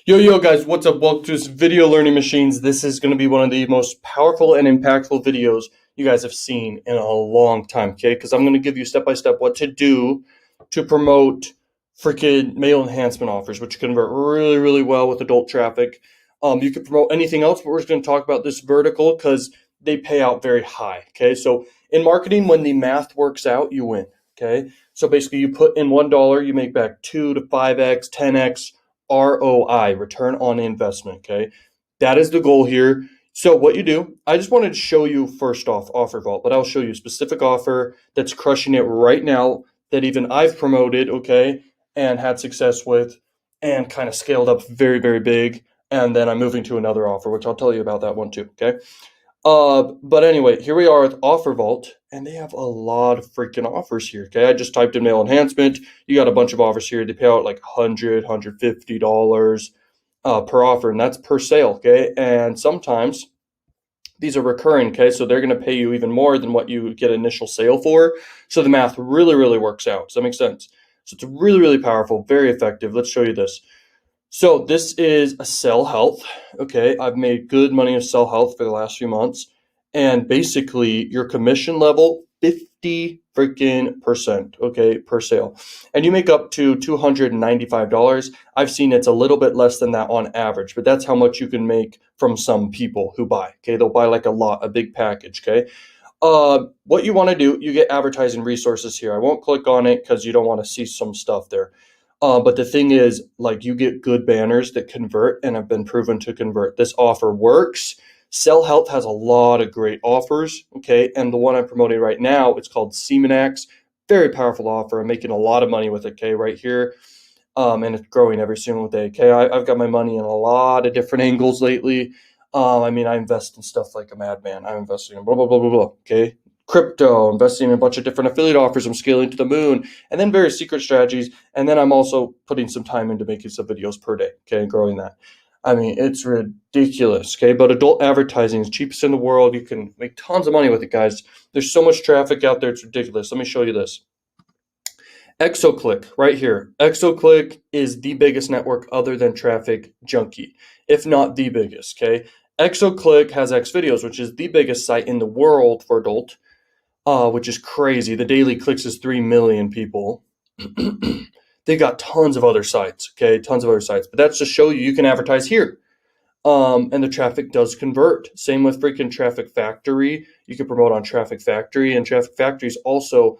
Yo guys, what's up? Welcome to this video learning machines. This is going to be one of the most powerful and impactful videos you guys have seen in a long time, okay? Because I'm going to give you step by step what to do to promote freaking mail enhancement offers, which convert really well with adult traffic. You can promote anything else, but we're just going to talk about this vertical because they pay out very high, okay? So in marketing, when the math works out, you win, okay? So basically, you put in $1, you make back 2 to 5x, 10x ROI, return on investment. Okay. That is the goal here. So what you do, I just wanted to show you first off Offer Vault, but I'll show you a specific offer that's crushing it right now that even I've promoted, okay, and had success with and kind of scaled up very big. And then I'm moving to another offer, which I'll tell you about that one too. Okay. But anyway, here we are with Offer Vault, and they have a lot of freaking offers here. Okay, I just typed in mail enhancement. You got a bunch of offers here. They pay out like $150 per offer, and that's per sale. Okay, and sometimes these are recurring. Okay, so they're going to pay you even more than what you get initial sale for. So the math really works out. Does that make sense? So it's really powerful, very effective. Let's show you this. So this is a Cell Health. Okay, I've made good money with Cell Health for the last few months, and basically your commission level 50 freaking percent. Okay, per sale, and you make up to $295. I've seen it's a little bit less than that on average, but that's how much you can make from some people who buy. Okay, they'll buy like a big package. Okay. What you want to do, you get advertising resources here. I won't click on it because you don't want to see some stuff there. But the thing is, like, you get good banners that convert and have been proven to convert. This offer works. Cell Health has a lot of great offers, okay? And the one I'm promoting right now, it's called Semenax. Very powerful offer. I'm making a lot of money with it, okay, right here. And it's growing every single day, okay? I've got my money in a lot of different angles lately. I invest in stuff like a madman. I'm investing in blah, okay? Crypto, investing in a bunch of different affiliate offers. I'm scaling to the moon, and then various secret strategies. And then I'm also putting some time into making some videos per day, okay, and growing that. It's ridiculous, okay? But adult advertising is cheapest in the world. You can make tons of money with it, guys. There's so much traffic out there, it's ridiculous. Let me show you this. ExoClick, right here. ExoClick is the biggest network other than Traffic Junkie, if not the biggest, okay? ExoClick has Xvideos, which is the biggest site in the world for adult, which is crazy. The daily clicks is 3 million people. They got tons of other sites, okay? Tons of other sites. But that's to show you can advertise here. And the traffic does convert. Same with freaking Traffic Factory. You can promote on Traffic Factory, and Traffic Factory is also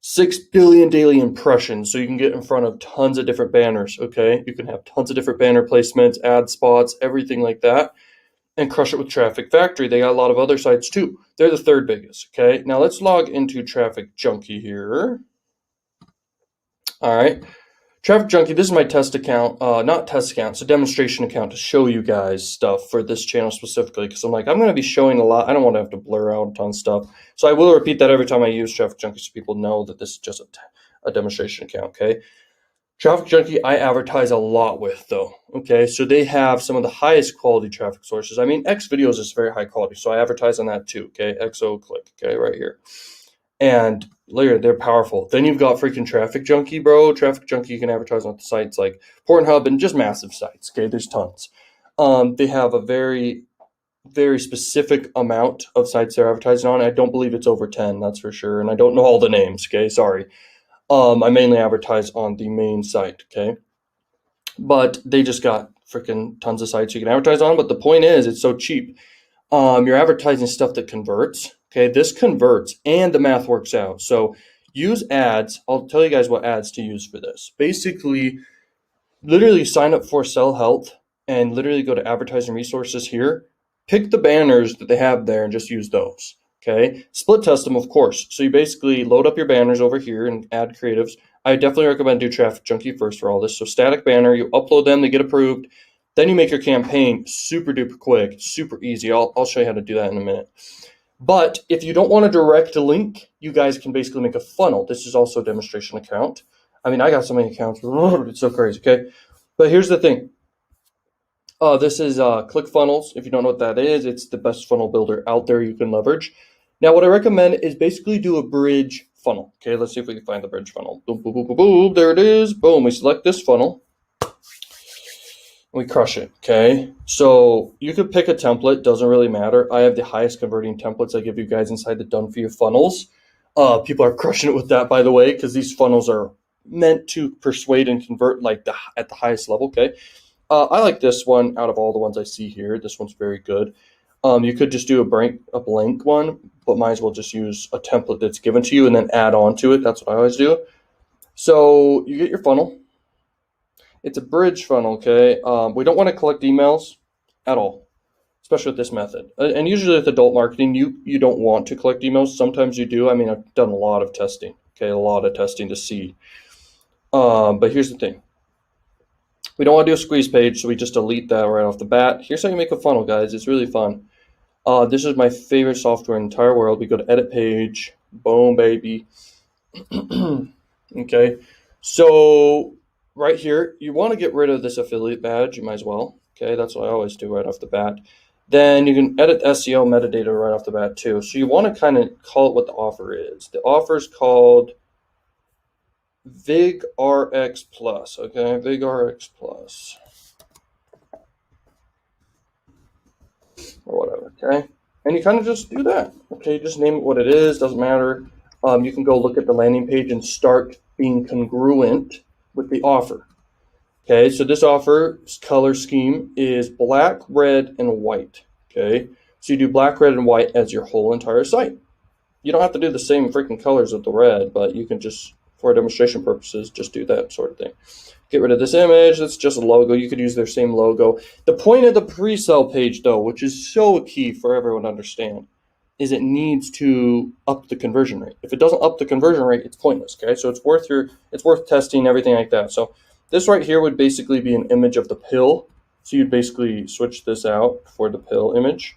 6 billion daily impressions, so you can get in front of tons of different banners, okay? You can have tons of different banner placements, ad spots, everything like that, and crush it with Traffic Factory. They got a lot of other sites too. They're the third biggest, okay? Now let's log into Traffic Junkie here. All right. Traffic Junkie, this is my test account, not test account, it's a demonstration account to show you guys stuff for this channel specifically, because I'm going to be showing a lot. I don't want to have to blur out a ton of stuff. So I will repeat that every time I use Traffic Junkie so people know that this is just a demonstration account, okay? Traffic Junkie, I advertise a lot with, though, okay? So they have some of the highest quality traffic sources. Xvideos is very high quality, so I advertise on that too, okay? ExoClick, okay, right here. And later, they're powerful. Then you've got freaking Traffic Junkie, bro. Traffic Junkie, you can advertise on sites like Pornhub and just massive sites, okay? There's tons. They have a very specific amount of sites they're advertising on. I don't believe it's over 10, that's for sure. And I don't know all the names, okay? Sorry. I mainly advertise on the main site, okay? But they just got freaking tons of sites you can advertise on. But the point is, it's so cheap. You're advertising stuff that converts. Okay, this converts and the math works out. So use ads. I'll tell you guys what ads to use for this. Basically, literally sign up for Cell Health and literally go to advertising resources here. Pick the banners that they have there and just use those. Okay, split test them, of course. So you basically load up your banners over here and add creatives. I definitely recommend do Traffic Junkie first for all this. So static banner, you upload them, they get approved. Then you make your campaign super duper quick, super easy. I'll show you how to do that in a minute. But if you don't want a direct link, you guys can basically make a funnel. This is also a demonstration account. I got so many accounts. It's so crazy, okay? But here's the thing. This is ClickFunnels. If you don't know what that is, it's the best funnel builder out there you can leverage. Now, what I recommend is basically do a bridge funnel. Okay, let's see if we can find the bridge funnel. Boom, boom, boom, boom, boom. There it is. Boom, we select this funnel. We crush it, okay? So you could pick a template, doesn't really matter. I have the highest converting templates I give you guys inside the Done For You funnels. People are crushing it with that, by the way, because these funnels are meant to persuade and convert like at the highest level, okay? I like this one out of all the ones I see here. This one's very good. You could just do a blank one, but might as well just use a template that's given to you and then add on to it. That's what I always do. So you get your funnel. It's a bridge funnel, okay? We don't want to collect emails at all, especially with this method. And usually with adult marketing, you don't want to collect emails. Sometimes you do. I mean, I've done a lot of testing, okay? A lot of testing to see. But here's the thing. We don't want to do a squeeze page, so we just delete that right off the bat. Here's how you make a funnel, guys. It's really fun. This is my favorite software in the entire world. We go to edit page. Boom, baby. Okay. So right here, you want to get rid of this affiliate badge. You might as well. Okay. That's what I always do right off the bat. Then you can edit SEO metadata right off the bat too. So you want to kind of call it what the offer is. The offer is called VigRx Plus. Okay. VigRx Plus. Or whatever, okay? And you kind of just do that, okay? Just name it what it is, doesn't matter. You can go look at the landing page and start being congruent with the offer, okay? So this offer's color scheme is black, red, and white, okay? So you do black, red, and white as your whole entire site. You don't have to do the same freaking colors of the red, but you can just, for demonstration purposes, just do that sort of thing. Get rid of this image. That's just a logo. You could use their same logo. The point of the pre-sale page, though, which is so key for everyone to understand, is it needs to up the conversion rate. If it doesn't up the conversion rate, it's pointless. Okay, so it's worth testing, everything like that. So this right here would basically be an image of the pill. So you'd basically switch this out for the pill image,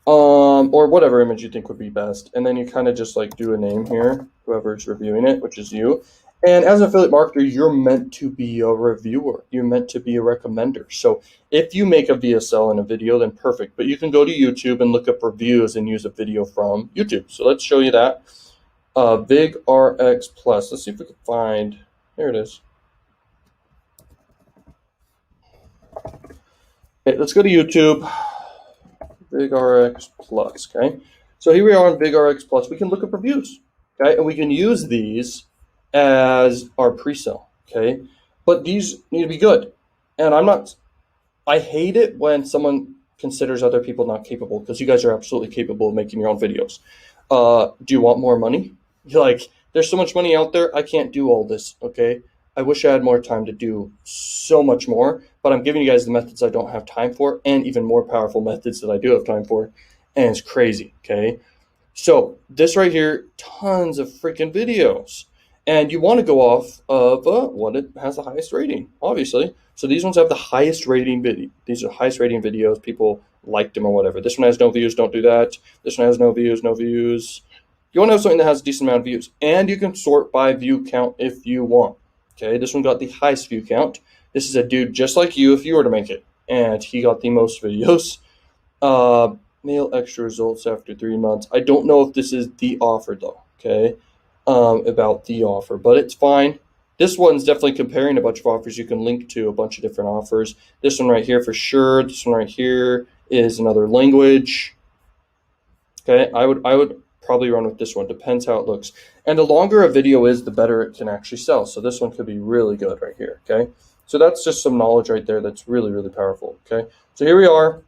or whatever image you think would be best, and then you kind of just like do a name here, whoever's reviewing it, which is you. And as an affiliate marketer, you're meant to be a reviewer. You're meant to be a recommender. So if you make a VSL in a video, then perfect. But you can go to YouTube and look up reviews and use a video from YouTube. So let's show you that. VigRx Plus. Let's see if we can find. There it is. Okay, let's go to YouTube. VigRx Plus. Okay. So here we are on VigRx Plus. We can look up reviews. Okay, and we can use these as our pre-sale, okay? But these need to be good. And I hate it when someone considers other people not capable, because you guys are absolutely capable of making your own videos. Do you want more money? You're like, there's so much money out there, I can't do all this, okay? I wish I had more time to do so much more, but I'm giving you guys the methods I don't have time for, and even more powerful methods that I do have time for, and it's crazy, okay? So this right here, tons of freaking videos. And you want to go off of what it has the highest rating, obviously. So these ones have the highest rating video. These are highest rating videos. People liked them or whatever. This one has no views. Don't do that. This one has no views. No views. You want to have something that has a decent amount of views. And you can sort by view count if you want. Okay, this one got the highest view count. This is a dude just like you if you were to make it. And he got the most videos. Mail extra results after 3 months. I don't know if this is the offer though. Okay. About the offer, but it's fine. This one's definitely comparing a bunch of offers. You can link to a bunch of different offers. This one right here for sure. This one right here is another language. Okay, I would probably run with this one. Depends how it looks. And the longer a video is, the better it can actually sell. So this one could be really good right here. Okay, so that's just some knowledge right there that's really, really powerful. Okay, so here we are.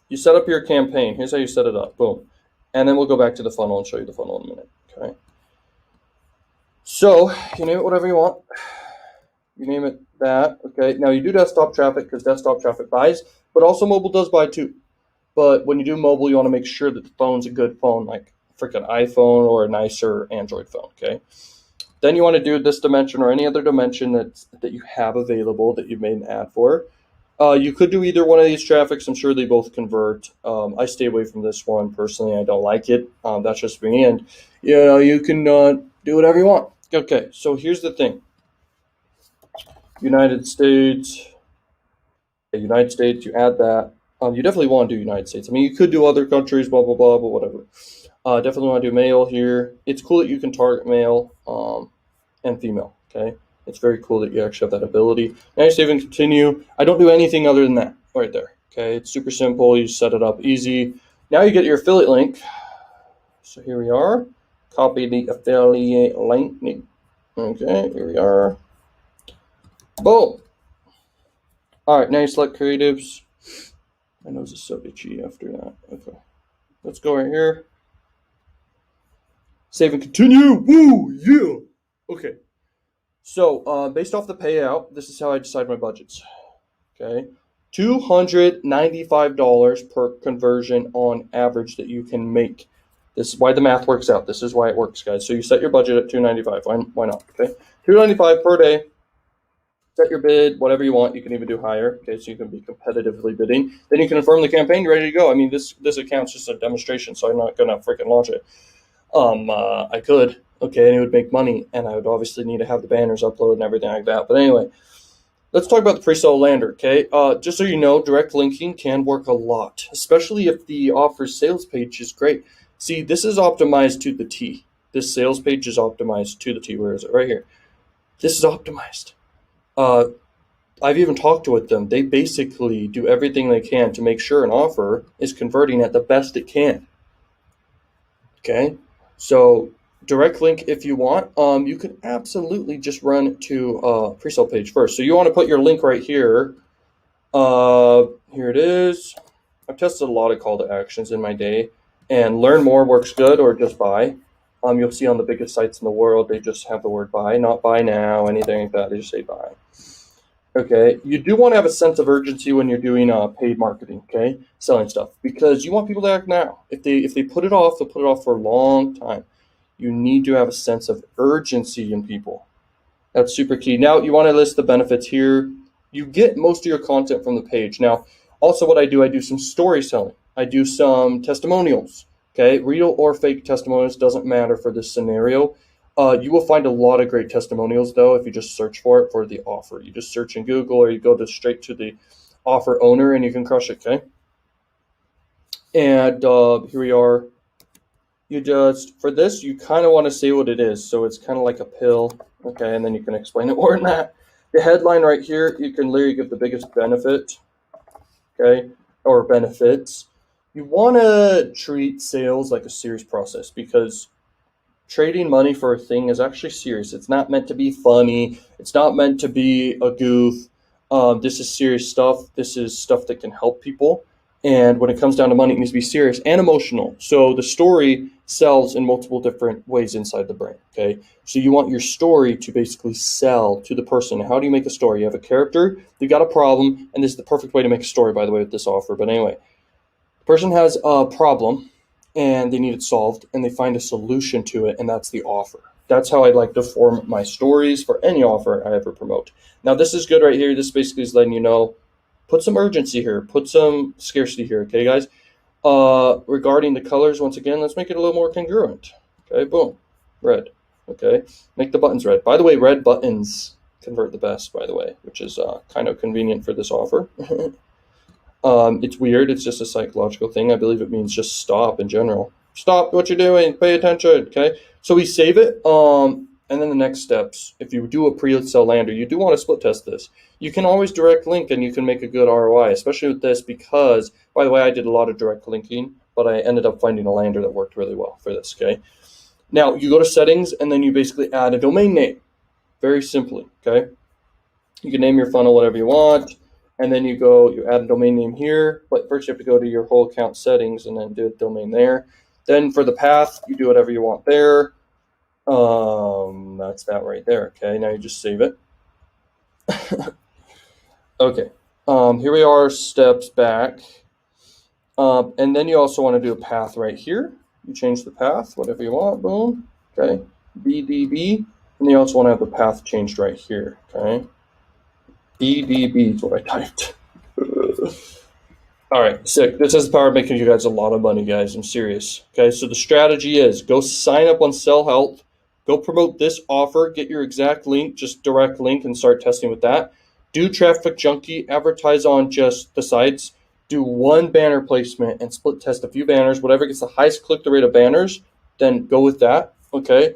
You set up your campaign. Here's how you set it up. Boom. And then we'll go back to the funnel and show you the funnel in a minute. Okay. So you name it whatever you want. You name it that. Okay. Now you do desktop traffic because desktop traffic buys, but also mobile does buy too. But when you do mobile, you want to make sure that the phone's a good phone, like a freaking iPhone or a nicer Android phone. Okay. Then you want to do this dimension or any other dimension that you have available that you've made an ad for. You could do either one of these traffics. I'm sure they both convert. I stay away from this one personally. I don't like it. That's just me. And you can do whatever you want. Okay, so here's the thing. United States. United States. You add that. You definitely want to do United States. I mean, you could do other countries, blah blah blah, but whatever. Definitely want to do male here. It's cool that you can target male and female. Okay. It's very cool that you actually have that ability. Now you save and continue. I don't do anything other than that right there. Okay, it's super simple. You set it up easy. Now you get your affiliate link. So here we are. Copy the affiliate link. Okay, here we are. Boom. All right, now you select creatives. My nose is so itchy after that. Okay, let's go right here. Save and continue. Woo, yeah. Okay, so based off the payout, this is how I decide my budgets. Okay, $295 per conversion on average that you can make. This is why the math works out. This is why it works, guys. So you set your budget at $295. Why not? Okay, $295 per day. Set your bid, whatever you want. You can even do higher. Okay, so you can be competitively bidding. Then you confirm the campaign. You're ready to go. I mean, this account's just a demonstration, so I'm not gonna freaking launch it. I could, okay, and it would make money, and I would obviously need to have the banners uploaded and everything like that. But anyway, let's talk about the pre-sale lander, okay? Just so you know, direct linking can work a lot, especially if the offer sales page is great. See, this is optimized to the T. This sales page is optimized to the T. Where is it? Right here. This is optimized. I've even talked with them. They basically do everything they can to make sure an offer is converting at the best it can. Okay, so direct link if you want. You can absolutely just run to pre-sale page first. So you want to put your link right here. Here it is. I've tested a lot of call to actions in my day, and learn more works good, or just buy. You'll see on the biggest sites in the world, they just have the word buy, not buy now, anything like that. They just say buy. Okay, you do want to have a sense of urgency when you're doing paid marketing, okay, selling stuff, because you want people to act now. If they put it off, they'll put it off for a long time. You need to have a sense of urgency in people. That's super key. Now you want to list the benefits here. You get most of your content from the page. Now, also what I do some story selling. I do some testimonials. Okay, real or fake testimonials, doesn't matter for this scenario. You will find a lot of great testimonials, though, if you just search for it for the offer. You just search in Google, or you go straight to the offer owner, and you can crush it, okay? And here we are. You just, for this, you kind of want to say what it is. So it's kind of like a pill, okay? And then you can explain it more than that. The headline right here, you can literally give the biggest benefit, okay, or benefits. You want to treat sales like a serious process, because trading money for a thing is actually serious. It's not meant to be funny. It's not meant to be a goof. This is serious stuff. This is stuff that can help people. And when it comes down to money, it needs to be serious and emotional. So the story sells in multiple different ways inside the brain, okay? So you want your story to basically sell to the person. How do you make a story? You have a character, they've got a problem, and this is the perfect way to make a story, by the way, with this offer. But anyway, the person has a problem, and they need it solved, and they find a solution to it, and that's the offer. That's how I like to form my stories for any offer I ever promote. Now, this is good right here. This basically is letting you know, put some urgency here, put some scarcity here, okay, guys? Regarding the colors, once again, let's make it a little more congruent. Okay, boom, red. Okay, make the buttons red. By the way, red buttons convert the best, by the way, which is kind of convenient for this offer. It's weird. It's just a psychological thing. I believe it means just stop in general. Stop what you're doing. Pay attention. Okay. So we save it. And then the next steps, if you do a pre-sale lander, you do want to split test this. You can always direct link, and you can make a good ROI, especially with this, because, by the way, I did a lot of direct linking, but I ended up finding a lander that worked really well for this. Okay. Now you go to settings, and then you basically add a domain name, very simply. Okay. You can name your funnel whatever you want. And then you add a domain name here, but first you have to go to your whole account settings and then do a domain there. Then for the path, you do whatever you want there. That's that right there. Okay, now you just save it. Okay, here we are, steps back. And then you also want to do a path right here. You change the path, whatever you want, boom. Okay, BDB. And you also want to have the path changed right here, okay? BDB is what I typed. All right, sick. This has the power of making you guys a lot of money, guys. I'm serious. Okay, so the strategy is go sign up on Sell Health. Go promote this offer. Get your exact link, just direct link, and start testing with that. Do Traffic Junkie. Advertise on just the sites. Do one banner placement and split test a few banners. Whatever gets the highest click-through rate of banners, then go with that. Okay.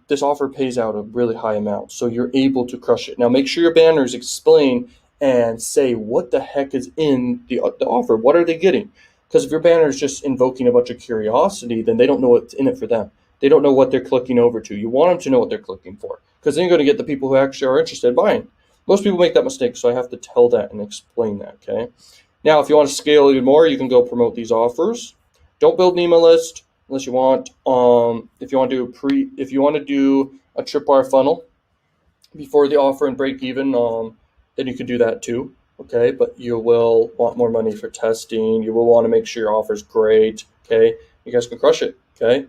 this offer pays out a really high amount, so you're able to crush it. Now, make sure your banners explain and say what the heck is in the offer. What are they getting? Because if your banner is just invoking a bunch of curiosity, then they don't know what's in it for them. They don't know what they're clicking over to. You want them to know what they're clicking for, because then you're going to get the people who actually are interested in buying. Most people make that mistake, so I have to tell that and explain that, okay? Now, if you want to scale even more, you can go promote these offers. Don't build an email list unless you want. If you want to do a tripwire funnel before the offer and break even, then you could do that too. Okay, but you will want more money for testing. You will want to make sure your offer is great. Okay, you guys can crush it. Okay,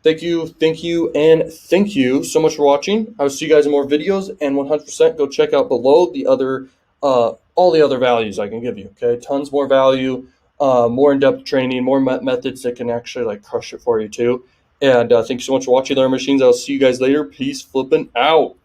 thank you, and thank you so much for watching. I will see you guys in more videos, and 100% go check out below the other, all the other values I can give you. Okay, tons more value, more in-depth training, more methods that can actually like crush it for you too. And thank you so much for watching Learn Machines. I'll see you guys later. Peace flipping out.